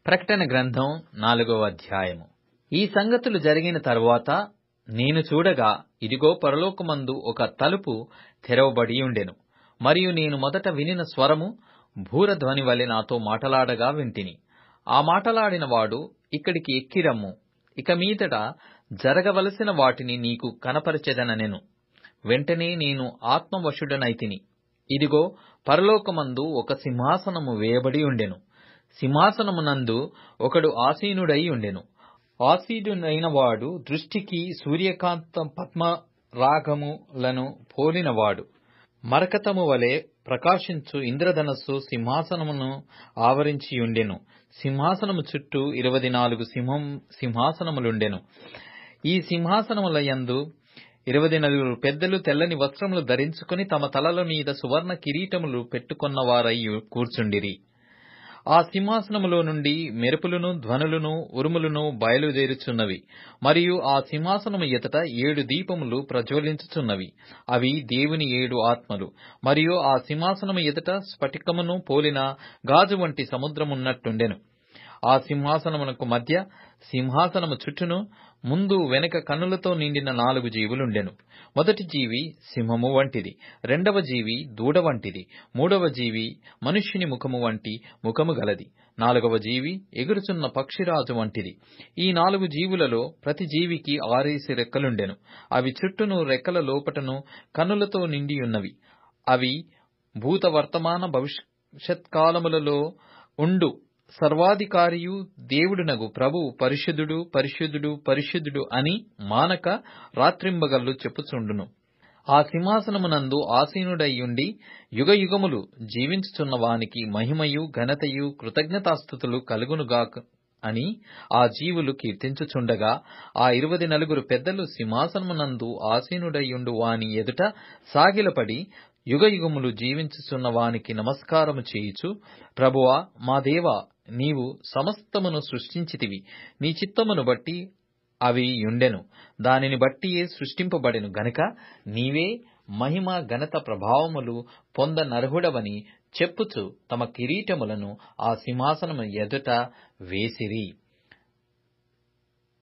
ప్రకటన గ్రంథం 4వ అధ్యాయము. ఈ సంగతులు జరిగిన తరువాత నేను చూడగా, ఇదిగో పరలోకమందు ఒక తలుపు తెరవబడి ఉండెను. మరియు నేను మొదట వినిన స్వరము భూరధ్వని వలె నాతో మాటలాడగా వింటిని. ఆ మాటలాడిన వాడు, ఇక్కడికి ఎక్కిరమ్ము, ఇక మీదట జరగవలసిన వాటిని నీకు కనపరచెదనెను. వెంటనే నేను ఆత్మవశుడనైతిని. ఇదిగో పరలోకమందు ఒక సింహాసనము వేయబడి ఉండెను. సింహాసనమునందు ఒకడు ఆసీనుడై ఉండెను. ఆసీనుడైన వాడు దృష్టికి సూర్యకాంత పద్మరాగములను పోలినవాడు. మరకతము వలె ప్రకాశించు ఇంద్రధనస్సు సింహాసనమును ఆవరించియుండెను. సింహాసనము చుట్టూ 24 సింహాసనములుండెను. ఈ సింహాసనముల యందు 24 పెద్దలు తెల్లని వస్త్రములు ధరించుకుని తమ తలల మీద సువర్ణ కిరీటములు పెట్టుకొన్నవారై కూర్చుండిరి. ఆ సింహాసనములో నుండి మెరుపులను, ధ్వనులను, ఉరుములను బయలుదేరుచున్నవి. మరియు ఆ సింహాసనము ఎదుట 7 దీపములు ప్రజ్వలించుచున్నవి. అవి దేవుని 7 ఆత్మలు. మరియు ఆ సింహాసనము ఎదుట స్ఫటికమును పోలిన గాజు వంటి సముద్రమున్నట్టుండెను. ఆ సింహాసనమునకు మధ్య, సింహాసనము చుట్టూను, ముందు వెనుక కన్నులతో నిండిన 4 జీవులుండెను. మొదటి జీవి సింహము వంటిది, రెండవ జీవి దూడ వంటిది, మూడవ జీవి మనుష్యుని ముఖము వంటి ముఖము గలది, నాలుగవ జీవి ఎగురుచున్న పక్షిరాజు వంటిది. ఈ 4 జీవులలో ప్రతి జీవికి 6 రెక్కలుండెను. అవి చుట్టూను, రెక్కల లోపటను కన్నులతో నిండియున్నవి. అవి భూత వర్తమాన భవిష్యత్కాలములలో ఉండు సర్వాధికారియు దేవుడునగు ప్రభువు పరిశుద్ధుడు, పరిశుద్ధుడు, పరిశుద్ధుడు అని మానక రాత్రింబగళ్ళు చెప్పుచుండును. ఆ సింహాసనమునందు ఆసీనుడైయుండి యుగయుగములు జీవించుచున్న వానికి మహిమయు, ఘనతయు, కృతజ్ఞతాస్తుతులు కలుగునుగాక అని ఆ జీవులు కీర్తించుచుండగా, ఆ 24 పెద్దలు సింహాసనమునందు ఆసీనుడైయుండు వాని ఎదుట సాగిలపడి యుగయుగములు జీవించుచున్న వానికి నమస్కారము చేయుచు, ప్రభువా, మా దేవా, నీవు సమస్తమును సృష్టించితివి. నీ చిత్తమును బట్టి అవి యుండెను, దానిని బట్టియే సృష్టింపబడెను గనుక నీవే మహిమ, ఘనత, ప్రభావములు పొందనర్హుడవని చెప్పుచు తమ కిరీటములను ఆ సింహాసనము ఎదుట వేసిరి.